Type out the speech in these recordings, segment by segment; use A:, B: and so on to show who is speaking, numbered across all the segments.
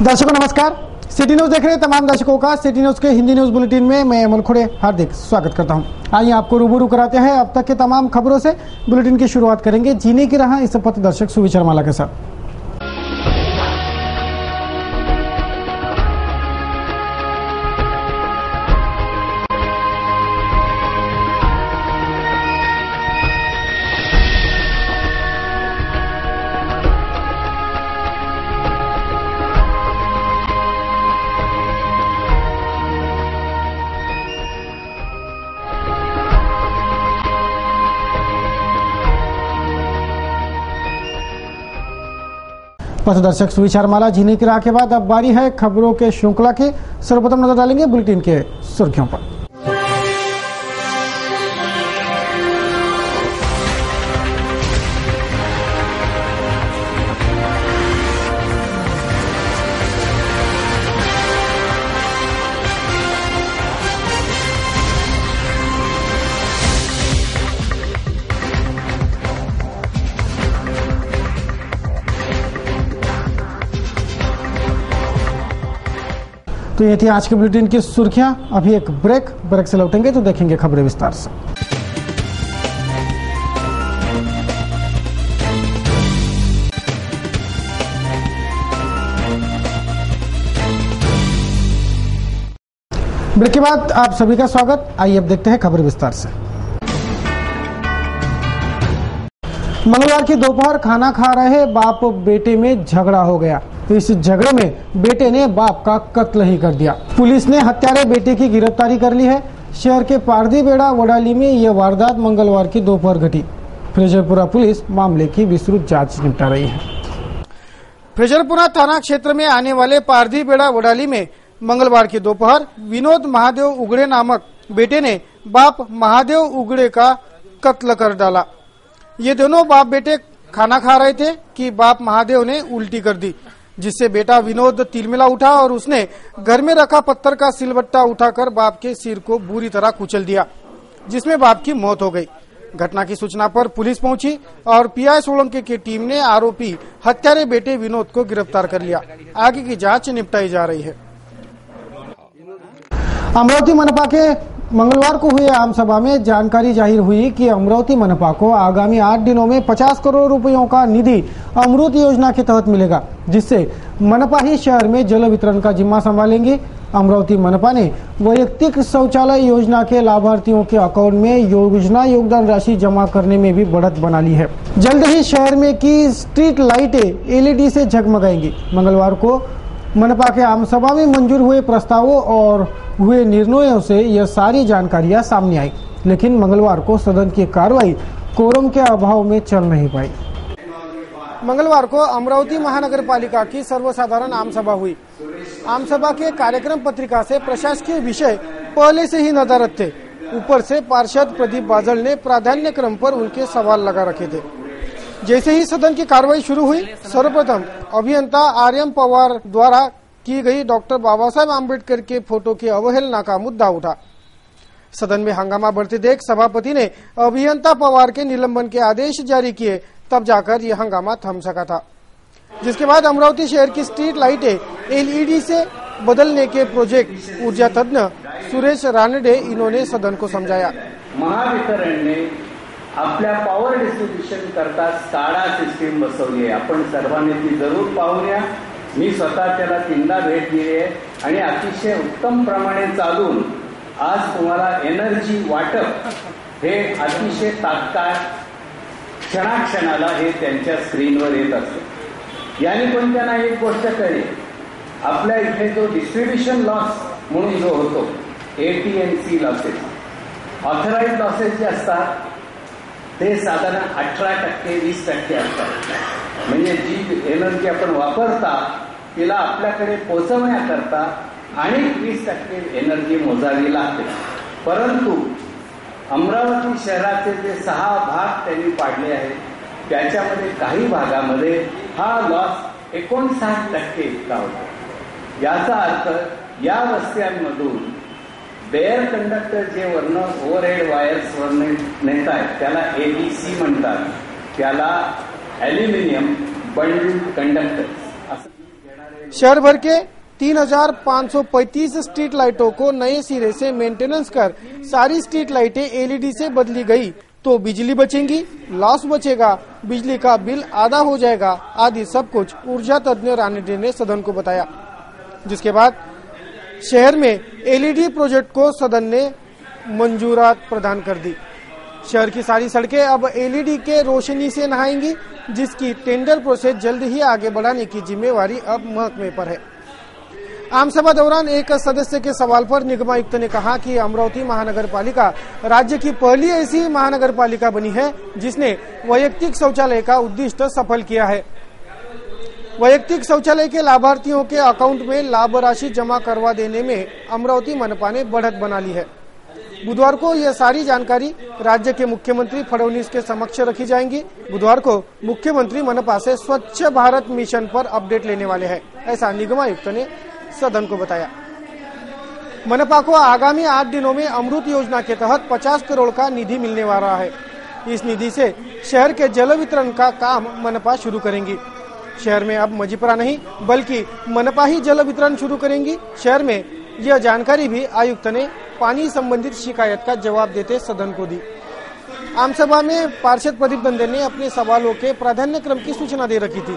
A: दर्शकों नमस्कार। City news देख रहे तमाम दर्शकों का सिटी न्यूज के हिंदी न्यूज बुलेटिन में मैं अमल खोड़े हार्दिक स्वागत करता हूं। आइए आपको रूबरू कराते हैं अब तक के तमाम खबरों से। बुलेटिन की शुरुआत करेंगे जीने की राह इस पथदर्शक सुविचार माला के साथ। पथदर्शक सुविचार माला जीने की राह के बाद अब बारी है खबरों के श्रृंखला की। सर्वप्रथम नजर डालेंगे बुलेटिन के सुर्खियों पर। तो ये थी आज के बुलेटिन की सुर्खियां। अभी एक ब्रेक से लौटेंगे तो देखेंगे खबरें विस्तार से। ब्रेक के बाद आप सभी का स्वागत। आइए अब देखते हैं खबरें विस्तार से। मंगलवार की दोपहर खाना खा रहे बाप बेटे में झगड़ा हो गया। तो इस झगड़े में बेटे ने बाप का कत्ल ही कर दिया। पुलिस ने हत्यारे बेटे की गिरफ्तारी कर ली है। शहर के पारदीबेड़ा वडाली में यह वारदात मंगलवार की दोपहर घटी। फ्रेजरपुरा पुलिस मामले की विस्तृत जांच निपटा रही है। फ्रेजरपुरा थाना क्षेत्र में आने वाले पारदीबेड़ा वडाली में मंगलवार की दोपहर विनोद महादेव उगड़े नामक बेटे ने बाप महादेव उगड़े का कत्ल कर डाला। ये दोनों बाप बेटे खाना खा रहे थे कि बाप महादेव ने उल्टी कर दी, जिससे बेटा विनोद तिलमिला उठा और उसने घर में रखा पत्थर का सिलबट्टा उठाकर बाप के सिर को बुरी तरह कुचल दिया, जिसमें बाप की मौत हो गई। घटना की सूचना पर पुलिस पहुंची और पीआई सोलंकी की टीम ने आरोपी हत्यारे बेटे विनोद को गिरफ्तार कर लिया। आगे की जांच निपटाई जा रही है। अमरावती मनपा के मंगलवार को हुए आम सभा में जानकारी जाहिर हुई कि अमरावती मनपा को आगामी 8 दिनों में 50 करोड़ रुपयों का निधि अमृत योजना के तहत मिलेगा, जिससे मनपा ही शहर में जल वितरण का जिम्मा संभालेंगी। अमरावती मनपा ने वैयक्तिक शौचालय योजना के लाभार्थियों के अकाउंट में योजना योगदान राशि जमा करने में भी बढ़त बना ली है। जल्द ही शहर में की स्ट्रीट लाइटें LED से जगमगाएंगी। मंगलवार को मनपा के आम सभा में मंजूर हुए प्रस्तावों और हुए निर्णयों से यह सारी जानकारियां सामने आई, लेकिन मंगलवार को सदन की कार्रवाई कोरम के अभाव में चल नहीं पाई। मंगलवार को अमरावती महानगर पालिका की सर्वसाधारण आम सभा हुई। आम सभा के कार्यक्रम पत्रिका से प्रशासकीय विषय पहले से ही नदारद थे। ऊपर से पार्षद प्रदीप बाजल ने प्राधान्य क्रम पर उनके सवाल लगा रखे थे। जैसे ही सदन की कार्रवाई शुरू हुई, सर्वप्रथम अभियंता RM पवार द्वारा की गई डॉक्टर बाबा साहेब आम्बेडकर के फोटो की अवहेलना का मुद्दा उठा। सदन में हंगामा बढ़ते देख सभापति ने अभियंता पवार के निलंबन के आदेश जारी किए, तब जाकर यह हंगामा थम सका था। जिसके बाद अमरावती शहर की स्ट्रीट लाइटें LED से बदलने के प्रोजेक्ट ऊर्जा तज्ञ सुरेश रानडे इन्होंने सदन को समझाया।
B: महावितरण ने आपल्या पॉवर डिस्ट्रीब्युशन करता स्काडा सिस्टीम बसवली आहे। आपण सर्वांनी ती जरूर पाहूया। मी स्वतः त्याला 3दा भेट दिली आहे आणि अतिशय उत्तम प्रमाणे चालून आज तुम्हाला एनर्जी वाटप हे अतिशय तात्काळ क्षणाक्षणाला हे त्यांच्या स्क्रीनवर येत असते। याने पण त्यांना एक गोष्ट कळली, आपल्या इथे जो डिस्ट्रीब्युशन लॉस म्हणून जो होतो AT&C लॉसेस, ऑथराइज लॉसेस जे असतात ते साधारण 18% 20% असतात। म्हणजे जी एनर्जी आपण वापरता तिला आपल्याकडे पोहोचवण्याकरता आणि 20% एनर्जी मोजावी लागते। परंतु अमरावती शहराचे जे 6 भाग त्यांनी पाडले आहेत त्याच्यामध्ये काही भागामध्ये हा लॉस 59% इतका होतो। याचा अर्थ या वस्त्यांमधून बेअर कंडक्टर जे वरनं ओव्हरहेड वायर्स वरनं नेत आहेत त्याला ABC म्हणतात, त्याला ॲल्युमिनियम बंडल्ड कंडक्टर्स असं घेणारे
A: शहर भर के 3535 स्ट्रीट लाइटों को नए सिरे से मेंटेनेंस कर सारी स्ट्रीट लाइटें एलईडी से बदली गई तो बिजली बचेंगी, लॉस बचेगा, बिजली का बिल आधा हो जाएगा आदि सब कुछ ऊर्जा तज्ञ राणे ने सदन को बताया। जिसके बाद शहर में एलईडी प्रोजेक्ट को सदन ने मंजूरात प्रदान कर दी। शहर की सारी सड़कें अब एलईडी के रोशनी से नहाएंगी, जिसकी टेंडर प्रोसेस जल्द ही आगे बढ़ाने की जिम्मेवारी अब महकमे पर है। आम सभा दौरान एक सदस्य के सवाल पर निगमायुक्त ने कहा कि अमरावती महानगर पालिका राज्य की पहली ऐसी महानगर पालिका बनी है जिसने वैयक्तिक शौचालय का उद्दिष्ट सफल किया है। वैयक्तिक शौचालय के लाभार्थियों के अकाउंट में लाभ राशि जमा करवा देने में अमरावती मनपा ने बढ़त बना ली है। बुधवार को यह सारी जानकारी राज्य के मुख्यमंत्री फडणवीस के समक्ष रखी जाएंगी। बुधवार को मुख्यमंत्री मनपा से स्वच्छ भारत मिशन पर अपडेट लेने वाले हैं, ऐसा निगमायुक्त ने सदन को बताया। मनपा को आगामी 8 दिनों में अमृत योजना के तहत 50 करोड़ का निधि मिलने वाला है। इस निधि से शहर के जल वितरण का काम मनपा शुरू करेंगी। शहर में अब मजीपरा नहीं बल्कि मनपा ही जल वितरण शुरू करेंगी। शहर में यह जानकारी भी आयुक्त ने पानी संबंधित शिकायत का जवाब देते सदन को दी। आम सभा में पार्षद प्रदीप नंदन ने अपने सवालों के प्राधान्य क्रम की सूचना दे रखी थी,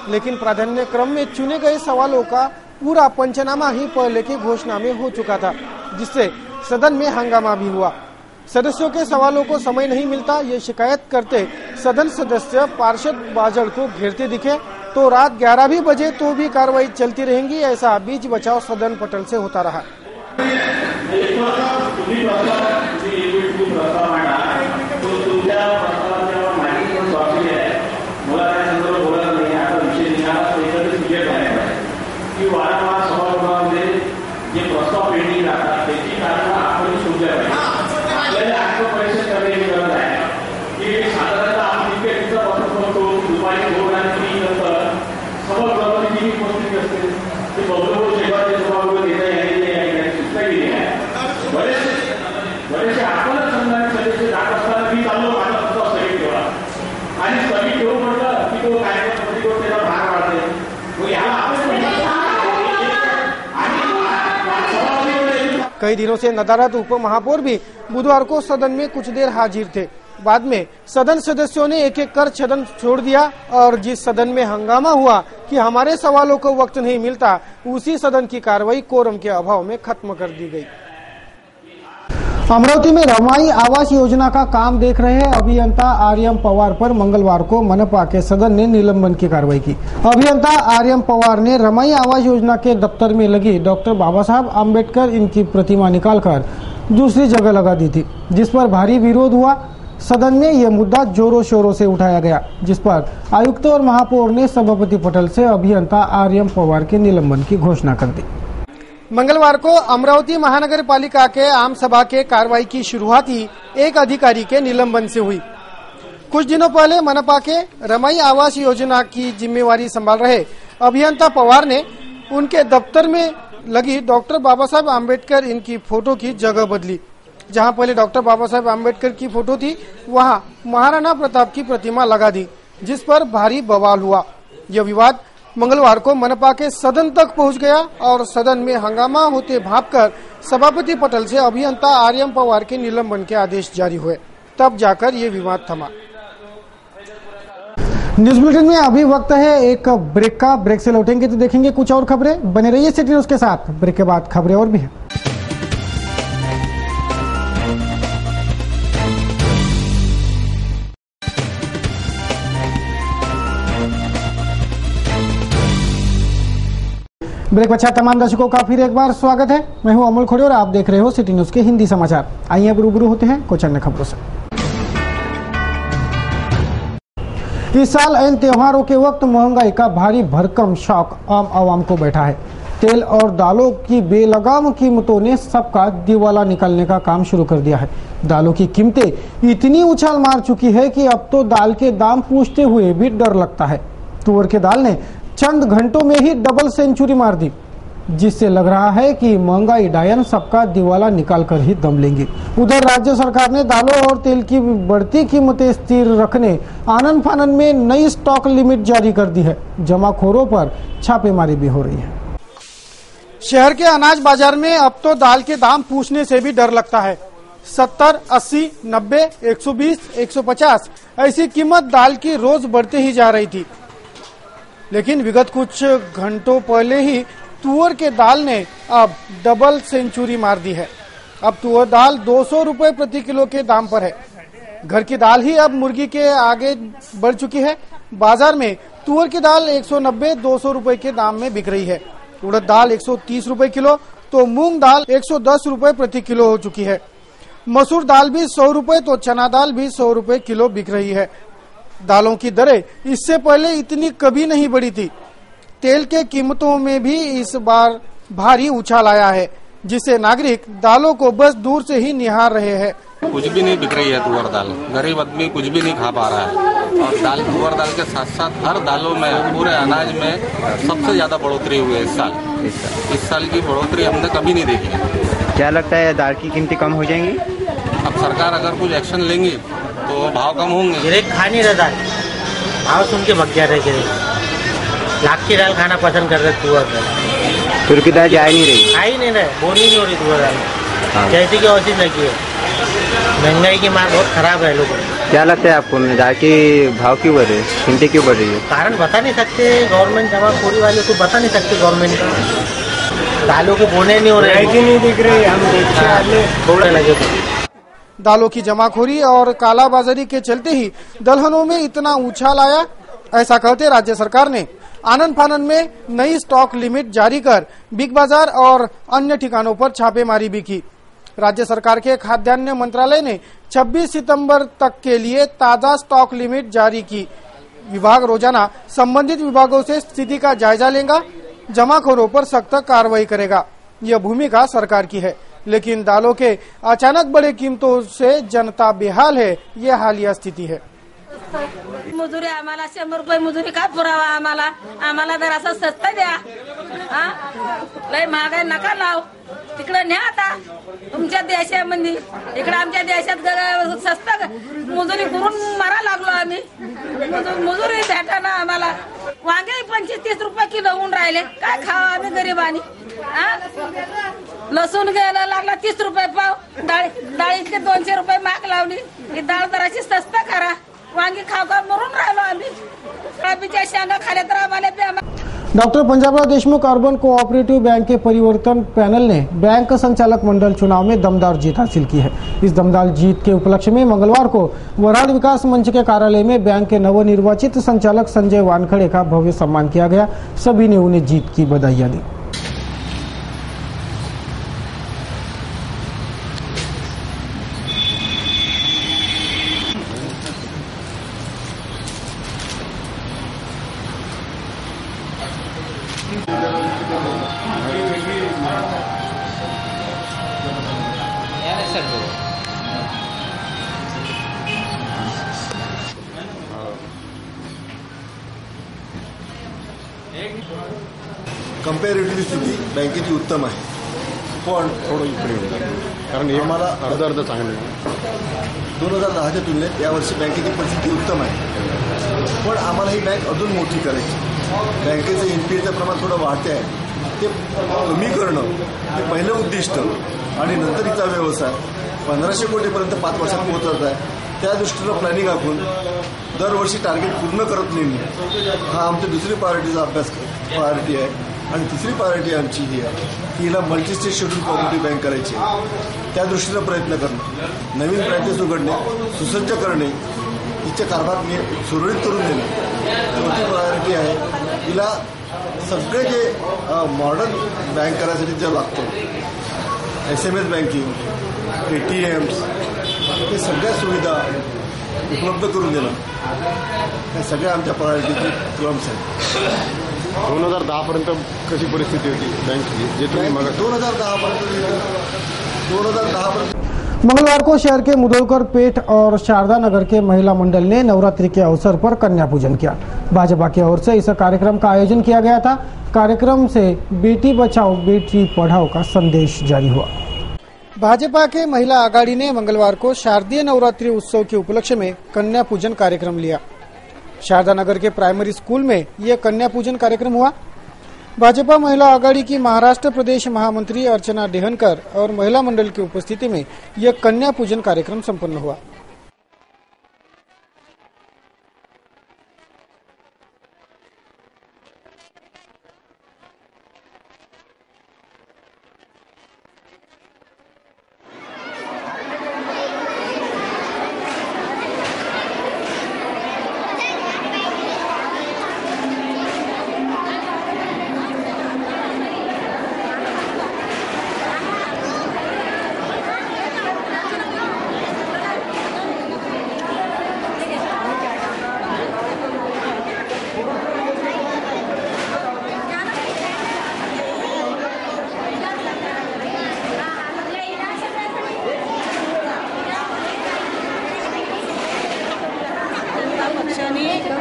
A: लेकिन प्राधान्य क्रम में चुने गए सवालों का पूरा पंचनामा ही पहले की घोषणा में हो चुका था, जिससे सदन में हंगामा भी हुआ। सदस्यों के सवालों को समय नहीं मिलता, ये शिकायत करते सदन सदस्य पार्षद बाजड़ को घेरते दिखे तो रात 11 भी बजे तो भी कार्रवाई चलती रहेंगी। ऐसा बीच बचाव सदन पटल से होता रहा। कई दिनों से नदारद उप महापौर भी बुधवार को सदन में कुछ देर हाजिर थे। बाद में सदन सदस्यों ने एक एक कर सदन छोड़ दिया और जिस सदन में हंगामा हुआ कि हमारे सवालों को वक्त नहीं मिलता, उसी सदन की कार्रवाई कोरम के अभाव में खत्म कर दी गई। अमरावती में रमाई आवास योजना का काम देख रहे अभियंता आर्यम पवार पर मंगलवार को मनपा के सदन ने निलंबन की कार्रवाई की। अभियंता आर्यम पवार ने रमाई आवास योजना के दफ्तर में लगी डॉक्टर बाबा साहब आम्बेडकर इनकी प्रतिमा निकालकर दूसरी जगह लगा दी थी, जिस पर भारी विरोध हुआ। सदन में यह मुद्दा जोरों शोरों से उठाया गया, जिस पर आयुक्त और महापौर ने सभापति पटल से अभियंता आर्यम पवार के निलंबन की घोषणा कर दी। मंगलवार को अमरावती महानगर पालिका के आम सभा के कार्रवाई की शुरुआत ही एक अधिकारी के निलंबन से हुई। कुछ दिनों पहले मनपा के रमाई आवास योजना की जिम्मेवारी संभाल रहे अभियंता पवार ने उनके दफ्तर में लगी डॉक्टर बाबा साहब आम्बेडकर इनकी फोटो की जगह बदली। जहां पहले डॉक्टर बाबा साहब आम्बेडकर की फोटो थी, वहां महाराणा प्रताप की प्रतिमा लगा दी, जिस पर भारी बवाल हुआ। यह विवाद मंगलवार को मनपा के सदन तक पहुंच गया और सदन में हंगामा होते भांपकर सभापति पटल से अभियंता आर्यम पवार के निलंबन के आदेश जारी हुए। तब जाकर ये विवाद थमा। न्यूज बुलेटिन में अभी वक्त है एक ब्रेक का। ब्रेक से लौटेंगे तो देखेंगे कुछ और खबरें। बने रहिए सिटी न्यूज के साथ। ब्रेक के बाद खबरें और भी हैं। ब्रेक अच्छा तमाम दर्शकों का फिर एक बार स्वागत है। मैं हूं अमल खोड़े और आप देख रहे हो सिटी न्यूज के हिंदी समाचार। आइए अब रूबरू होते हैं कुछ अन्य खबरों से। इस साल इन त्योहारों के वक्त महंगाई का भारी भरकम शॉक आम आवाम को बैठा है। तेल और दालों की बेलगाम कीमतों ने सबका दिवाला निकालने का काम शुरू कर दिया है। दालों की कीमतें इतनी उछाल मार चुकी है कि अब तो दाल के दाम पूछते हुए भी डर लगता है। तुअर के दाल ने चंद घंटों में ही डबल सेंचुरी मार दी। जिससे लग रहा है कि महंगाई डायन सबका दिवाला निकाल कर ही दम लेंगे। उधर राज्य सरकार ने दालों और तेल की बढ़ती कीमतें स्थिर रखने आनन फानन में नई स्टॉक लिमिट जारी कर दी है। जमाखोरों पर छापेमारी भी हो रही है। शहर के अनाज बाजार में अब तो दाल के दाम पूछने से भी डर लगता है। 70, 80, 90, 120, 150 ऐसी कीमत दाल की रोज बढ़ते ही जा रही थी। लेकिन विगत कुछ घंटों पहले ही तुअर के दाल ने अब डबल सेंचुरी मार दी है। अब तुअर दाल 200 रुपए प्रति किलो के दाम पर है। घर की दाल ही अब मुर्गी के आगे बढ़ चुकी है। बाजार में तुअर की दाल 190-200 रुपए के दाम में बिक रही है। उड़द दाल 130 रुपए किलो तो मूंग दाल 110 रुपए प्रति किलो हो चुकी है। मसूर दाल भी 100 रुपए तो चना दाल भी 100 रुपए किलो बिक रही है। दालों की दरें इससे पहले इतनी कभी नहीं बढ़ी थी। तेल के कीमतों में भी इस बार भारी उछाल आया है, जिससे नागरिक दालों को बस दूर से ही निहार रहे हैं।
C: कुछ भी नहीं बिक रही है तुअर दाल। गरीब आदमी कुछ भी नहीं खा पा रहा है। और दाल तुअर दाल के साथ साथ हर दालों में पूरे अनाज में सबसे ज्यादा बढ़ोतरी हुई है इस साल की बढ़ोतरी हमने कभी नहीं देखी है।
D: क्या लगता है दाल की कीमतें कम हो जाएंगी?
C: अब सरकार अगर कुछ एक्शन लेंगी तो भाव कम होंगे।
E: गिरेक खा नहीं रहा दाल, भाव सुन के भग जा रहे गिरेक। लाख की दाल खाना पसंद कर रहे तुअर दाल।
D: तुअर की दाल जा ही नहीं रही,
E: आ ही नहीं रहे, बोनी नहीं हो रही तुअर दाल। जैसे कि औसत लगी है। महंगाई की मार बहुत खराब है लोगों को।
D: क्या लगता है आपको दाल के भाव क्यों बढ़ रही है, कीमतें क्यों बढ़ रही है?
E: कारण बता नहीं सकते, गवर्नमेंट जमाखोरी वाले को बता नहीं सकते। गवर्नमेंट का दालों के बोने नहीं हो रहे, नहीं दिख रही, हम थोड़े लगे तो।
A: दालों की जमाखोरी और कालाबाजारी के चलते ही दलहनों में इतना उछाल आया, ऐसा कहते राज्य सरकार ने आनन फानन में नई स्टॉक लिमिट जारी कर बिग बाजार और अन्य ठिकानों पर छापेमारी भी की। राज्य सरकार के खाद्यान्न मंत्रालय ने 26 सितंबर तक के लिए ताजा स्टॉक लिमिट जारी की। विभाग रोजाना संबंधित विभागों से स्थिति का जायजा लेगा, जमाखोरों पर सख्त कार्रवाई करेगा। यह भूमिका सरकार की है, लेकिन दालों के अचानक बढ़े कीमतों से जनता बेहाल है। यह हालिया स्थिती है।
F: मजुरी आम्हाला 100 रुपये मजुरी काय पुरावा आम्हाला जर असं सस्ता द्या। लय महागाई नका लाव, तिकडे न्या आता तुमच्या देशामध्ये। इकडे आमच्या देशात सस्ता मजुरी करून मारा लागलो आम्ही। मजुरी भेटाना आम्हाला। वांगे 25-30 रुपये किलो होऊन राहिले, काय खावा आम्ही गरिबांनी। लसूण घ्यायला लागला 30 रुपये पाव, डाळीचे 200 रुपये माग लावली। ही डाळ जराशी सस्ता करा, वांगी खाऊ का मरून राहिलो आम्ही। बिच्या शेंगा खाल्या तर आम्हाला द्या।
A: Doctor Panjabrao Deshmukh urban cooperative bank के परिवर्तन पैनल ने बैंक संचालक मंडल चुनाव में दमदार जीत हासिल की है। इस दमदार जीत के उपलक्ष्य में मंगलवार को वराड विकास मंच के कार्यालय में बैंक के नवनिर्वाचित संचालक संजय वानखड़े का भव्य सम्मान किया गया। सभी ने उन्हें जीत की बधाइयां दी।
G: कंपॅरेटिव्ह स्थिती बँकेची उत्तम आहे, पण
H: थोडं इकडे कारण आम्हाला अर्ध चांगलं
G: 2010च्या तुलनेत यावर्षी बँकेची परिस्थिती उत्तम आहे, पण आम्हाला ही बँक अजून मोठी करायची। बँकेचं एनपीएचं प्रमाण थोडं वाढते आहे, ते कमी करणं हे पहिलं उद्दिष्ट आणि नंतर हिचा व्यवसाय 1500 कोटीपर्यंत 5 वर्षात पोहोचत आहे। त्या दृष्टीनं प्लॅनिंग आखून दरवर्षी टार्गेट पूर्ण करत नेणे हा आमची दुसरी प्रायोरिटी आहे। आणि तिसरी प्रायोरिटी आमची ही आहे की हिला multi state schedule cooperative bank करायची आहे। त्या दृष्टीनं प्रयत्न करणं, नवीन ब्रँचेस उघडणे, सुसज्ज करणे, हिचे कारभार सुरळीत करून देणे चौथी प्रायोरिटी आहे। हिला सगळे जे मॉडर्न बँक करायसाठी जे लागतं, SMS बँकिंग, ATMs, हे सगळ्या सुविधा उपलब्ध करून देणं हे सगळ्या आमच्या प्रायोरिटीचे क्रम्स आहेत।
H: 2010 पर्यंत कशी परिस्थिती होती बँकेची, जे तुम्ही मग
G: 2010 पर्यंत
A: मंगलवार को शहर के मुदोलकर पेठ और शारदा नगर के महिला मंडल ने नवरात्रि के अवसर पर कन्या पूजन किया। भाजपा की ओर से इस कार्यक्रम का आयोजन किया गया था। कार्यक्रम से बेटी बचाओ बेटी पढ़ाओ का संदेश जारी हुआ। भाजपा के महिला आघाड़ी ने मंगलवार को शारदीय नवरात्रि उत्सव के उपलक्ष्य में कन्या पूजन कार्यक्रम लिया। शारदा नगर के प्राइमरी स्कूल में यह कन्या पूजन कार्यक्रम हुआ। भाजपा महिला आघाड़ी की महाराष्ट्र प्रदेश महामंत्री अर्चना डेहनकर और महिला मंडल की उपस्थिति में यह कन्या पूजन कार्यक्रम संपन्न हुआ।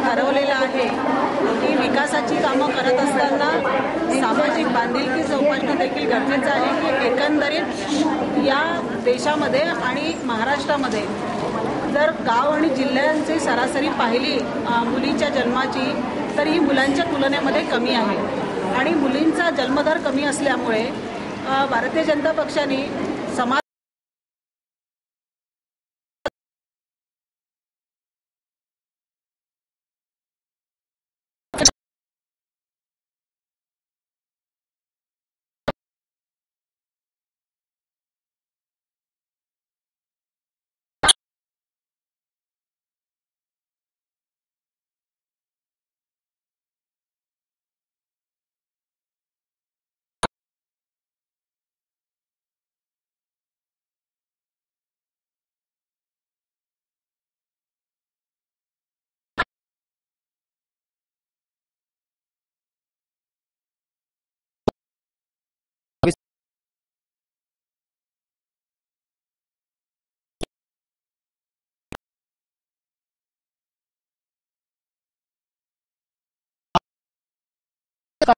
I: ठरवलेलं आहे की विकासाची कामं करत असताना सामाजिक बांधिलकी जोपासणं देखील गरजेचं आहे की एकंदरीत या देशामध्ये आणि महाराष्ट्रामध्ये जर गाव आणि जिल्ह्यांची सरासरी पाहिली मुलीच्या जन्माची तर ही मुलांच्या तुलनेमध्ये कमी आहे आणि मुलींचा जन्मदर कमी असल्यामुळे भारतीय जनता पक्षाने समाज